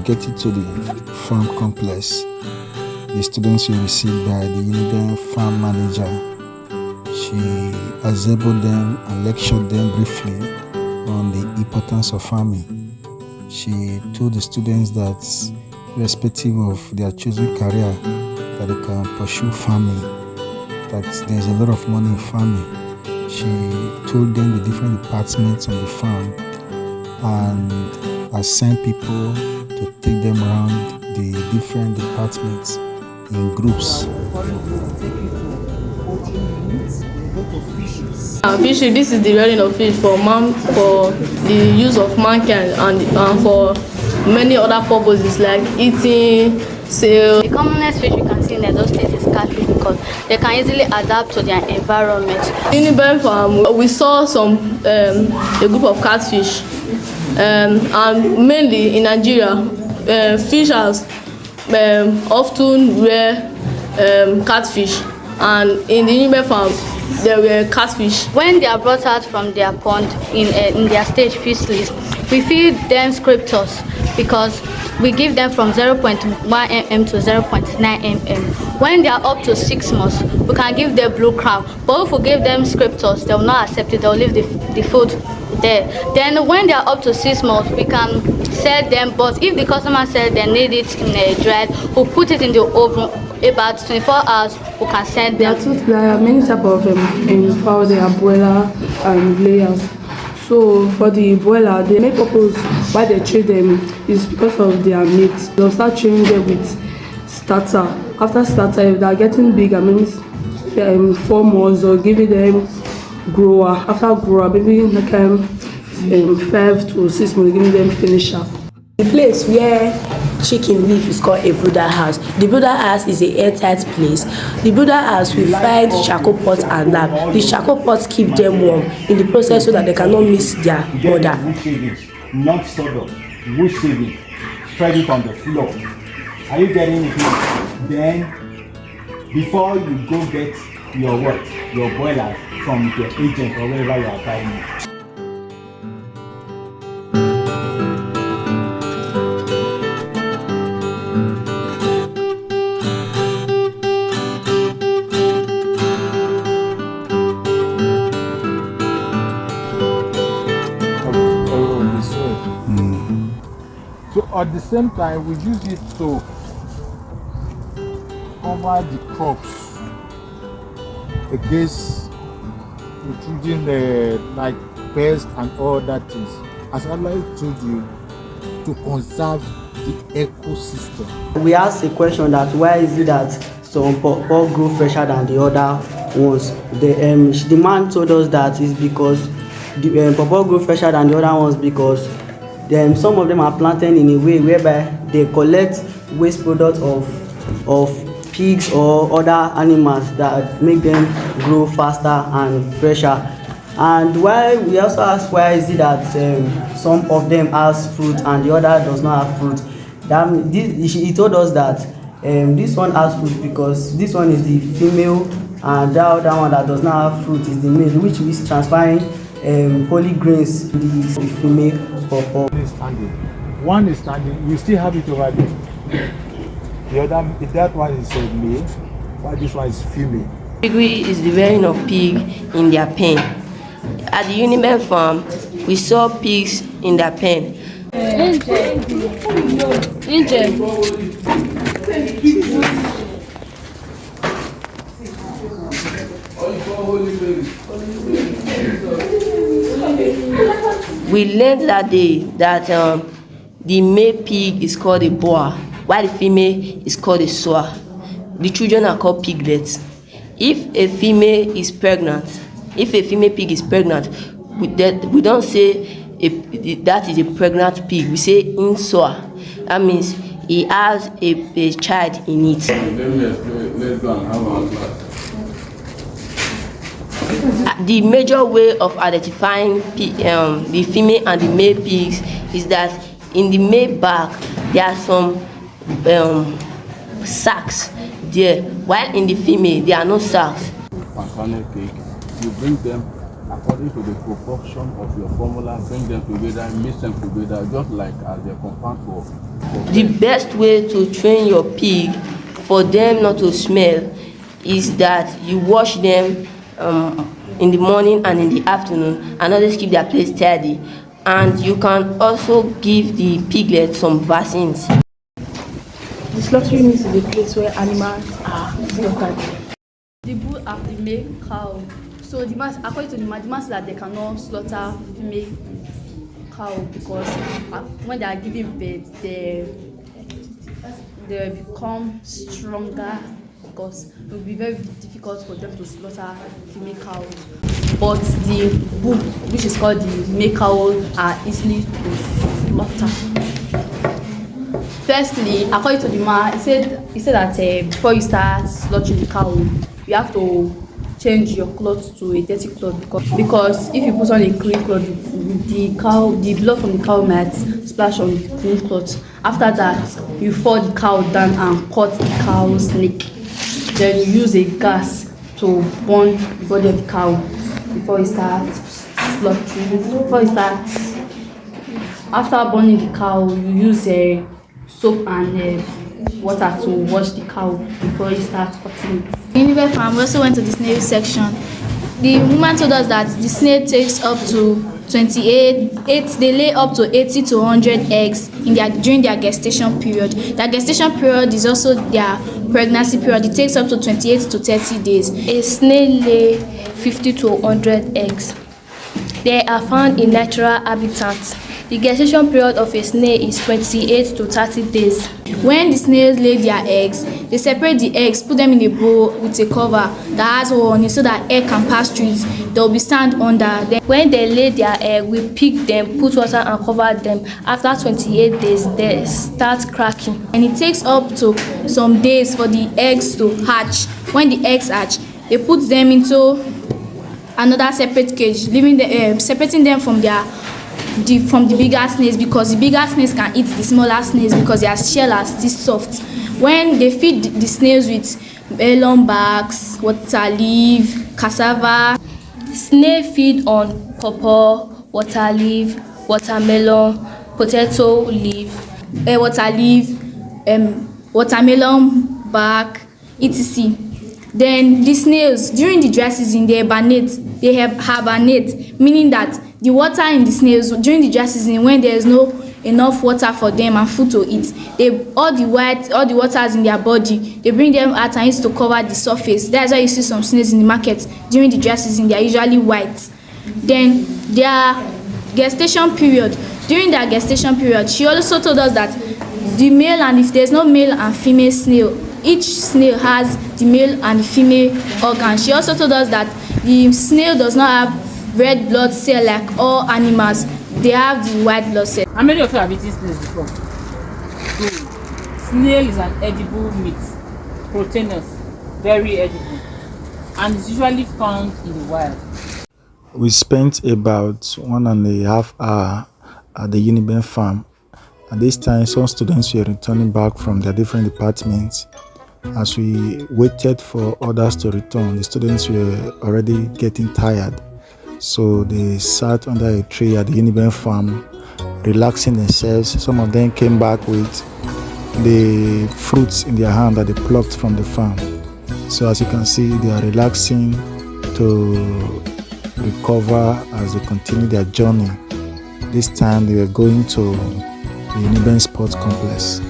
getting to the farm complex, the students were received by the UNIBEN farm manager. She assembled them and lectured them briefly on the importance of farming. She told the students that irrespective of their chosen career, that they can pursue farming, that there's a lot of money in farming. She told them the different departments on the farm and assigned people to take them around the different departments in groups. Fishing, this is the rearing of fish for the use of mankind and for many other purposes like eating, sale. The commonest fish you can see in Edo State is catfish because they can easily adapt to their environment. In UNIBEN farm, we saw a group of catfish, and mainly in Nigeria, fishers often rear catfish, and in the UNIBEN farm, there were catfish. When they are brought out from their pond in their stage fish list, we feed them scriptors because we give them from 0.1 mm to 0.9 mm. When they are up to 6 months, we can give them blue crab. But if we give them scriptors, they will not accept it. They will leave the food there. Then when they are up to 6 months, we can sell them. But if the customer said they need it in a dried, we'll put it in the oven. About 24 hours, we can send them. There are many types of fowl. There are broiler and layers. So for the broiler, the main purpose why they train them is because of their meat. They'll start training them with starter. After starter, if they are getting bigger, maybe 4 months, or giving them grower. After grower, maybe like 5 to 6 months, giving them finisher. The place where chicken live is called a brooder house. The brooder house is a airtight place. The brooder house we find charcoal pot and lab. The charcoal pots keep them warm in the process so that they cannot miss their mother. Not sawdust, wood shaving, spread it on the floor. Are you getting it? Then before you go get your boiler from the agent or wherever you are buying it. So at the same time, we use it to cover the crops against intruding like pests and all that things. As I told you, to conserve the ecosystem. We asked a question that why is it that some pawpaw grow fresher than the other ones? The man told us that is because the pawpaw grow fresher than the other ones because some of them are planted in a way whereby they collect waste products of pigs or other animals that make them grow faster and fresher. And why we also ask why is it that some of them has fruit and the other does not have fruit. He told us that this one has fruit because this one is the female and the other one that does not have fruit is the male, which is transferring holy grains to the female pawpaw. One is standing, you still have it over there. The other, that one is male, while this one is female. Piggery is the rearing of pig in their pen. At the UNIBEN farm, we saw pigs in their pen. We learned that day that the male pig is called a boa, while the female is called a soa. The children are called piglets. If a female pig is pregnant, we don't say that is a pregnant pig. We say in soa. That means he has a child in it. The major way of identifying the female and the male pigs is that in the male back there are some sacs there, while in the female there are no sacs. Concerning pig, you bring them according to the proportion of your formula, bring them together, mix them together, just like as they compound for The best way to train your pig for them not to smell is that you wash them in the morning and in the afternoon, and always keep their place tidy. And you can also give the piglet some vaccines. The slaughtering unit is a place where animals are slaughtered. The bull have the male cow. So the man, according to the man said that they cannot slaughter female cow because when they are giving birth, they become stronger because it will be very difficult for them to slaughter female cows. But the bull, which is called the male cow, are easily to slaughter. Firstly, according to the man, he said that before you start slaughtering the cow, you have to change your clothes to a dirty cloth because if you put on a clean cloth, the blood from the cow might splash on the clean cloth. After that, you fall the cow down and cut the cow's neck. Then you use a gas to burn the body of the cow before you start slaughtering. After burning the cow, you use soap and water to wash the cow before you start cutting it. UNIBEN farm, we also went to the snail section. The woman told us that the snail takes up to 28, they lay up to 80 to 100 eggs during their gestation period. Their gestation period is also their pregnancy period. It takes up to 28 to 30 days. A snail lay 50 to 100 eggs. They are found in natural habitats. The gestation period of a snail is 28 to 30 days. When the snails lay their eggs, they separate the eggs, put them in a bowl with a cover that has hole on it so that air can pass through it. There will be sand under. Then when they lay their egg, we pick them, put water and cover them. After 28 days, they start cracking. And it takes up to some days for the eggs to hatch. When the eggs hatch, they put them into another separate cage, separating them from the bigger snails because the bigger snails can eat the smaller snails because their shell are still soft. When they feed the snails with melon bags, water leaf, cassava, snail feed on pawpaw, water leaf, watermelon, potato leaf, watermelon bark, etc. Then the snails during the dry season they hibernate, meaning that the water in the snails during the dry season when there is no enough water for them and food to eat, all the waters in their body, they bring them out and use to cover the surface. That's why you see some snails in the market during the dry season, they are usually white. Then their gestation period, during their gestation period, she also told us that the male, and if there's no male and female snail, each snail has the male and the female organ. She also told us that the snail does not have red blood cell like all animals. They have the white blood cell. How many of you have eaten snails before? Good. Snail is an edible meat, proteinous, very edible, and it's usually found in the wild. We spent about 1.5 hours at the UNIBEN farm. At this time, some students were returning back from their different departments. As we waited for others to return, the students were already getting tired. So they sat under a tree at the UNIBEN farm, relaxing themselves. Some of them came back with the fruits in their hand that they plucked from the farm. So as you can see, they are relaxing to recover as they continue their journey. This time they were going to the UNIBEN Sports Complex.